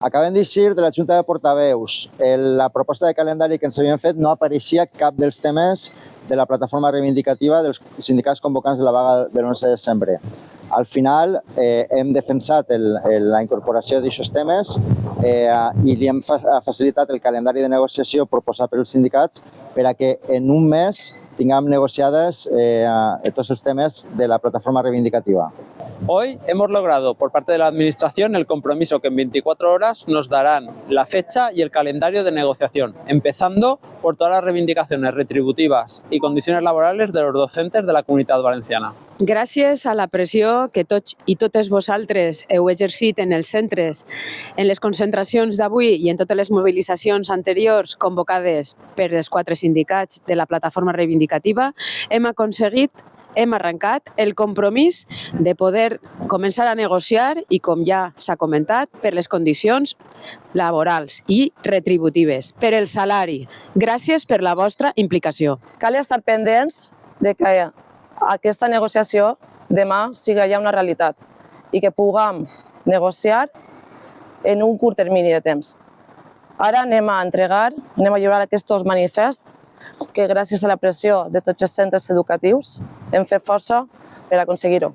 Acabem d'eixir de la Junta de Portaveus. La proposta de calendari que ens havíem fet no apareixia cap dels temes de la plataforma reivindicativa dels sindicats convocants de la vaga de l'11 de desembre. Al final hem defensat la incorporació d'aquests temes i li hem facilitat el calendari de negociació proposat pels sindicats per a que en un mes tinguem negociades tots els temes de la plataforma reivindicativa. Hoy hemos logrado por parte de la Administración el compromiso que en 24 horas nos darán la fecha y el calendario de negociación, empezando por todas las reivindicaciones retributivas y condiciones laborales de los docentes de la Comunitat Valenciana. Gràcies a la pressió que tots i totes vosaltres heu exercit en els centres, en les concentracions d'avui i en totes les mobilitzacions anteriors convocades per els 4 sindicats de la plataforma reivindicativa, hem arrencat el compromís de poder començar a negociar i, com ja s'ha comentat, per les condicions laborals i retributives, per el salari. Gràcies per la vostra implicació. Cal estar pendents de que aquesta negociació demà sigui ja una realitat i que puguem negociar en un curt termini de temps. Ara anem a lliurar aquests manifests que gràcies a la pressió de tots els centres educatius hem fet força per aconseguir-ho.